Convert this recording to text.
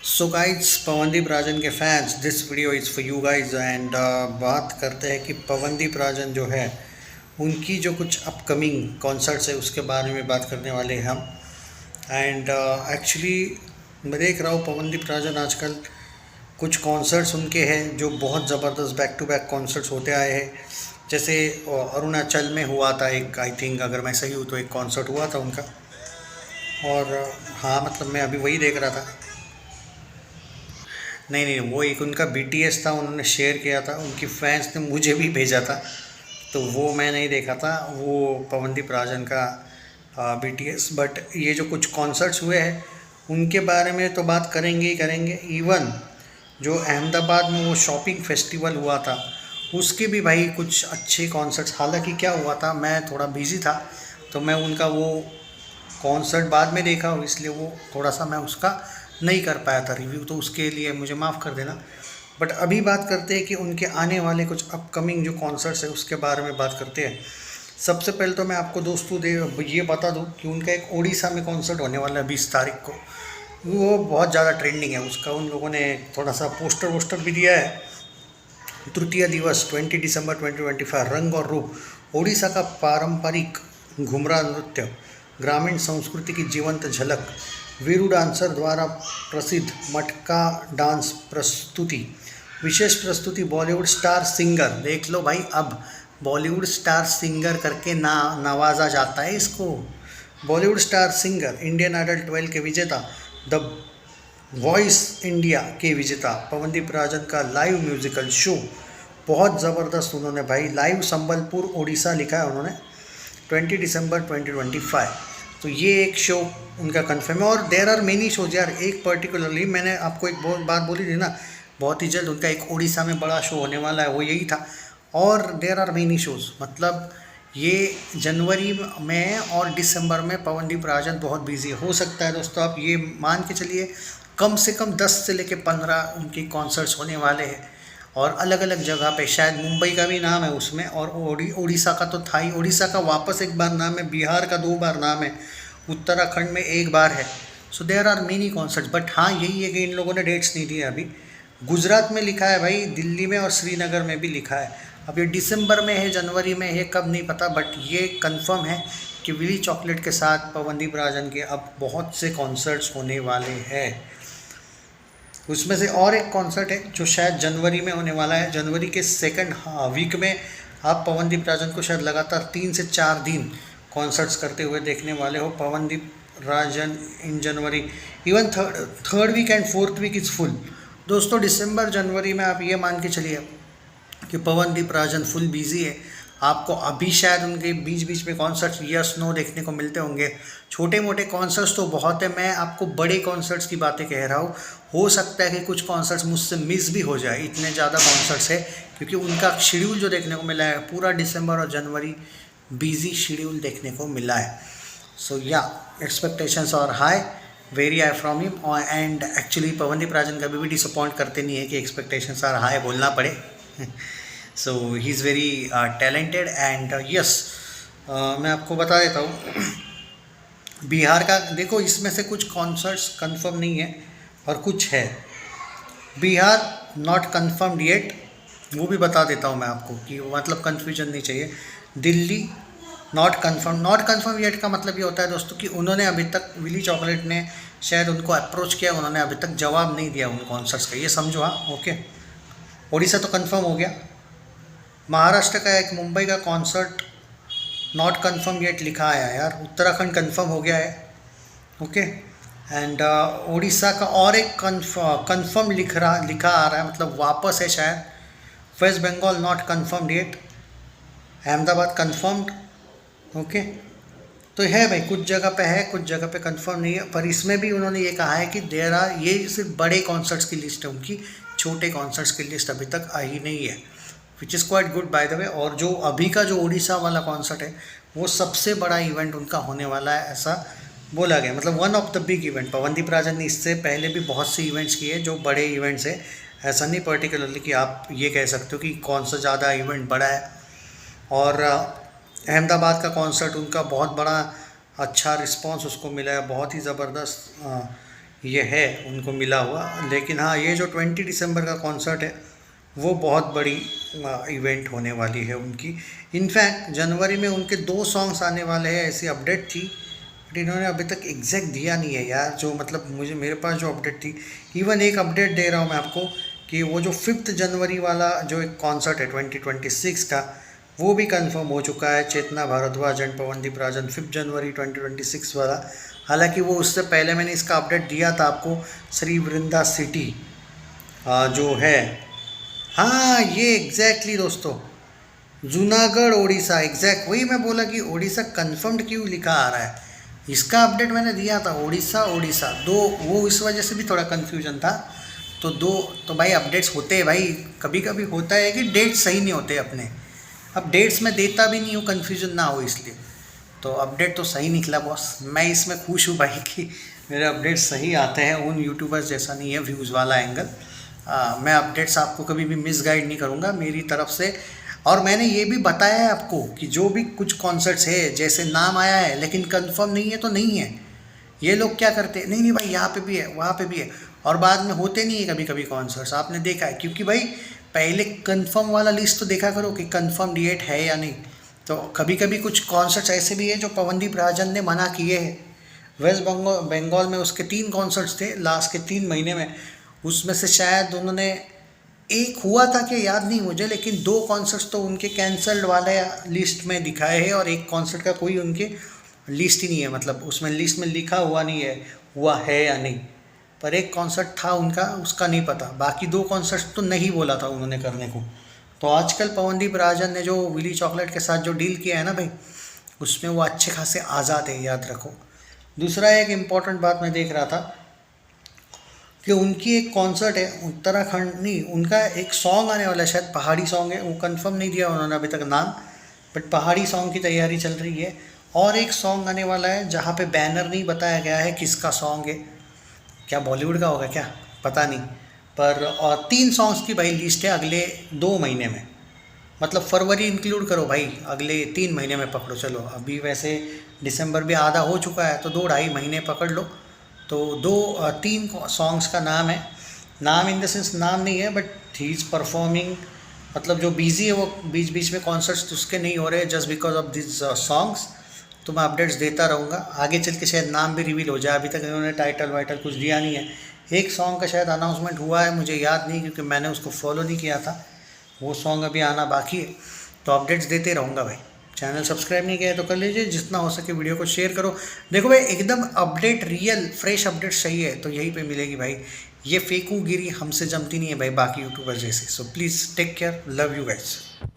So guys Pawandeep Rajan के fans, this video is for you guys and बात करते हैं कि पवनदीप राजन जो है उनकी जो कुछ अपकमिंग कॉन्सर्ट्स है उसके बारे में बात करने वाले हैं हम। एंड एक्चुअली मैं देख रहा हूँ पवनदीप राजन आजकल कुछ कॉन्सर्ट्स उनके हैं जो बहुत ज़बरदस्त बैक टू बैक कॉन्सर्ट्स होते आए हैं। जैसे अरुणाचल में हुआ था एक, आई थिंक अगर मैं सही हूँ तो एक कॉन्सर्ट हुआ था उनका। और हाँ मतलब मैं अभी वही देख रहा था। नहीं नहीं, वो एक उनका बीटीएस था, उन्होंने शेयर किया था, उनकी फैंस ने मुझे भी भेजा था, तो वो मैं नहीं देखा था वो पवनदीप राजन का बीटीएस। बट ये जो कुछ कॉन्सर्ट्स हुए हैं उनके बारे में तो बात करेंगे ही करेंगे। इवन जो अहमदाबाद में वो शॉपिंग फेस्टिवल हुआ था उसके भी भाई कुछ अच्छे कॉन्सर्ट्स, हालांकि क्या हुआ था मैं थोड़ा बिजी था तो मैं उनका वो कॉन्सर्ट बाद में देखा, इसलिए वो थोड़ा सा मैं उसका नहीं कर पाया था रिव्यू, तो उसके लिए मुझे माफ़ कर देना। बट अभी बात करते हैं कि उनके आने वाले कुछ अपकमिंग जो कॉन्सर्ट्स है उसके बारे में बात करते हैं। सबसे पहले तो मैं आपको दोस्तों ये बता दूं कि उनका एक ओडिशा में कॉन्सर्ट होने वाला है 20 तारीख को। वो बहुत ज़्यादा ट्रेंडिंग है उसका, उन लोगों ने थोड़ा सा पोस्टर वोस्टर भी दिया है। तृतीय दिवस 20 दिसंबर 2025, रंग और रूप, ओडिशा का पारंपरिक घुमरा नृत्य, ग्रामीण संस्कृति की जीवंत झलक, वीरू डांसर द्वारा प्रसिद्ध मटका डांस प्रस्तुति, विशेष प्रस्तुति बॉलीवुड स्टार सिंगर, देख लो भाई अब बॉलीवुड स्टार सिंगर करके नवाजा जाता है इसको। Bollywood star singer, Indian idol 12 के विजेता, द वॉइस इंडिया के विजेता पवनदीप राजन का लाइव म्यूजिकल शो, बहुत ज़बरदस्त उन्होंने भाई लाइव संबलपुर ओडिशा लिखा है उन्होंने, 20 दिसंबर 2025। तो ये एक शो उनका कंफर्म है। और देर आर मेनी शोज यार, एक पर्टिकुलरली मैंने आपको एक बहुत बात बोली थी ना, बहुत ही जल्द उनका एक ओडिशा में बड़ा शो होने वाला है, वो यही था। और देर आर मेनी शोज, मतलब ये जनवरी में और दिसंबर में पवनदीप राजन बहुत बिजी हो सकता है दोस्तों। आप ये मान के चलिए कम से कम 10 से लेकर 15 उनकी कॉन्सर्ट्स होने वाले हैं, और अलग अलग जगह पे। शायद मुंबई का भी नाम है उसमें, और उड़ीसा का तो था ही, उड़ीसा का वापस एक बार नाम है, बिहार का 2 बार नाम है, उत्तराखंड में 1 बार है। So there are many concerts. But हाँ यही है कि इन लोगों ने डेट्स नहीं दिए अभी। गुजरात में लिखा है भाई, दिल्ली में और श्रीनगर में भी लिखा है। अब ये दिसंबर में है, जनवरी में है, कब नहीं पता, बट ये कंफर्म है कि विली चॉकलेट के साथ पवनदीप राजन के अब बहुत से कॉन्सर्ट्स होने वाले हैं। उसमें से और एक कॉन्सर्ट है जो शायद जनवरी में होने वाला है, जनवरी के सेकंड वीक में। आप पवनदीप राजन को शायद लगातार 3 से 4 दिन कॉन्सर्ट्स करते हुए देखने वाले हो। Pawandeep Rajan in January, even third week and fourth week is full दोस्तों। दिसंबर जनवरी में आप ये मान के चलिए कि पवनदीप राजन फुल बिजी है। आपको अभी शायद उनके बीच बीच में कॉन्सर्ट्स यस नो देखने को मिलते होंगे। छोटे मोटे कॉन्सर्ट्स तो बहुत है, मैं आपको बड़े कॉन्सर्ट्स की बातें कह रहा हूँ। हो सकता है कि कुछ कॉन्सर्ट्स मुझसे मिस भी हो जाए, इतने ज़्यादा कॉन्सर्ट्स है, क्योंकि उनका शेड्यूल जो देखने को मिला है पूरा दिसंबर और जनवरी बिजी शेड्यूल देखने को मिला है। सो या expectations are high, very high from him. And actually Pawandeep Rajan कभी भी डिसअपॉइंट करते नहीं है कि एक्सपेक्टेशंस आर हाई बोलना पड़े। So he is very talented and yes. मैं आपको बता देता हूँ बिहार का, देखो इसमें से कुछ कॉन्सर्ट्स कंफर्म नहीं है और कुछ है। बिहार नॉट कंफर्म्ड येट, वो भी बता देता हूँ मैं आपको कि मतलब कन्फ्यूजन नहीं चाहिए। Delhi not confirm, not confirm yet का मतलब ये होता है दोस्तों कि उन्होंने अभी तक, विली चॉकलेट ने शायद उनको अप्रोच किया, उन्होंने अभी तक जवाब नहीं दिया उन कॉन्सर्ट्स का, ये समझो। हाँ ओके, उड़ीसा तो कंफर्म हो गया। महाराष्ट्र का एक मुंबई का कॉन्सर्ट नॉट कंफर्म येट लिखा आया यार। उत्तराखंड कंफर्म हो गया है, ओके। एंड उड़ीसा का और एक कंफर्म लिखा आ रहा है, मतलब वापस है शायद। West Bengal not confirm yet, Ahmedabad confirmed, okay. तो है भाई, कुछ जगह पे है, कुछ जगह पे कंफर्म नहीं है। पर इसमें भी उन्होंने ये कहा है कि देर आर, ये सिर्फ बड़े कॉन्सर्ट्स की लिस्ट है उनकी, छोटे कॉन्सर्ट्स की लिस्ट अभी तक आई नहीं है, which is quite good by the way. और जो अभी का जो उड़ीसा वाला कॉन्सर्ट है वो सबसे बड़ा इवेंट उनका होने वाला है, ऐसा बोला गया, मतलब one of the big event. Pawandeep Rajan ने इससे पहले भी बहुत से इवेंट्स किए जो बड़े इवेंट्स है, ऐसा नहीं पर्टिकुलरली कि आप ये कह सकते हो कि कौन सा ज़्यादा इवेंट बड़ा है। और अहमदाबाद का कॉन्सर्ट उनका बहुत बड़ा अच्छा रिस्पांस उसको मिला है, बहुत ही ज़बरदस्त ये है उनको मिला हुआ। लेकिन हाँ, ये जो 20 दिसंबर का कॉन्सर्ट है वो बहुत बड़ी इवेंट होने वाली है उनकी। इनफैक्ट जनवरी में उनके 2 सॉन्ग्स आने वाले हैं, ऐसी अपडेट थी, बट इन्होंने अभी तक एग्जैक्ट दिया नहीं है यार। जो मतलब मुझे मेरे पास जो अपडेट थी, इवन एक अपडेट दे रहा हूँ मैं आपको कि वो जो 5 जनवरी वाला जो एक कॉन्सर्ट है 2026 का, वो भी कंफर्म हो चुका है। चेतना भारद्वाज एंड पवनदीप राजन 5 जनवरी 2026 वाला। हालांकि वो उससे पहले मैंने इसका अपडेट दिया था आपको, श्री वृंदा सिटी जो है, हाँ ये एग्जैक्टली दोस्तों, जूनागढ़ ओडिशा, एग्जैक्ट वही मैं बोला कि ओडिशा कंफर्म्ड क्यों लिखा आ रहा है। इसका अपडेट मैंने दिया था, ओडिशा ओडिशा दो, वो इस वजह से भी थोड़ा कन्फ्यूजन था। तो दो, तो भाई अपडेट्स होते हैं भाई, कभी कभी होता है कि डेट सही नहीं होते अपने। अब डेट्स में देता भी नहीं हूँ, कन्फ्यूजन ना हो इसलिए। तो अपडेट तो सही निकला बॉस, मैं इसमें खुश हूँ भाई कि मेरे अपडेट सही आते हैं। उन यूट्यूबर्स जैसा नहीं है व्यूज़ वाला एंगल। मैं अपडेट्स आपको कभी भी मिसगाइड नहीं करूँगा मेरी तरफ से। और मैंने ये भी बताया है आपको कि जो भी कुछ कॉन्सर्ट्स है, जैसे नाम आया है लेकिन कंफर्म नहीं है तो नहीं है। ये लोग क्या करते हैं, नहीं नहीं भाई यहाँ पे भी है वहाँ पे भी है, और बाद में होते नहीं है कभी कभी कॉन्सर्ट्स, आपने देखा है। क्योंकि भाई पहले कंफर्म वाला लिस्ट तो देखा करो कि कंफर्म डेट है या नहीं। तो कभी कभी कुछ कॉन्सर्ट्स ऐसे भी है जो पवनदीप राजन ने मना किए हैं। वेस्ट बंगाल में उसके 3 कॉन्सर्ट्स थे लास्ट के 3 महीने में, उसमें से शायद उन्होंने एक हुआ था कि याद नहीं मुझे, लेकिन 2 कॉन्सर्ट्स तो उनके कैंसल्ड वाले लिस्ट में दिखाए हैं, और एक कॉन्सर्ट का कोई उनके लिस्ट ही नहीं है, मतलब उसमें लिस्ट में लिखा हुआ नहीं है हुआ है या नहीं। पर एक कॉन्सर्ट था उनका, उसका नहीं पता। बाकी 2 कॉन्सर्ट्स तो नहीं बोला था उन्होंने करने को। तो आजकल पवनदीप राजन ने जो विली चॉकलेट के साथ जो डील किया है ना भाई, उसमें वो अच्छे खासे आज़ाद है, याद रखो। दूसरा एक इम्पॉर्टेंट बात मैं देख रहा था कि उनकी एक कॉन्सर्ट है उत्तराखंड, नहीं उनका एक सॉन्ग आने वाला है, शायद पहाड़ी सॉन्ग है, वो कंफर्म नहीं दिया उन्होंने अभी तक नाम, बट पहाड़ी सॉन्ग की तैयारी चल रही है। और एक सॉन्ग आने वाला है जहाँ पे बैनर नहीं बताया गया है किसका सॉन्ग है, क्या बॉलीवुड का होगा क्या, पता नहीं। पर और 3 सॉन्ग्स की भाई लिस्ट है अगले 2 महीने में, मतलब फरवरी इंक्लूड करो भाई, अगले 3 महीने में पकड़ो। चलो अभी वैसे दिसंबर भी आधा हो चुका है, तो 2-2.5 महीने पकड़ लो। तो 3 सॉन्ग्स का नाम है, नाम इन द सेंस नाम नहीं है, बट ही इज़ परफॉर्मिंग, मतलब जो बिजी है वो बीच बीच में कॉन्सर्ट्स उसके नहीं हो रहे just because of this songs. तो मैं अपडेट्स देता रहूँगा, आगे चल के शायद नाम भी रिवील हो जाए। अभी तक इन्होंने टाइटल वाइटल कुछ दिया नहीं है। एक सॉन्ग का शायद अनाउंसमेंट हुआ है, मुझे याद नहीं क्योंकि मैंने उसको फॉलो नहीं किया था, वो सॉन्ग अभी आना बाकी है। तो अपडेट्स देते रहूँगा भाई। चैनल सब्सक्राइब नहीं किया है तो कर लीजिए, जितना हो सके वीडियो को शेयर करो। देखो भाई एकदम अपडेट, रियल फ्रेश अपडेट चाहिए तो यहीं पे मिलेगी भाई। ये फेकूगिरी हमसे जमती नहीं है भाई बाकी यूट्यूबर जैसे। So please take care, love you guys.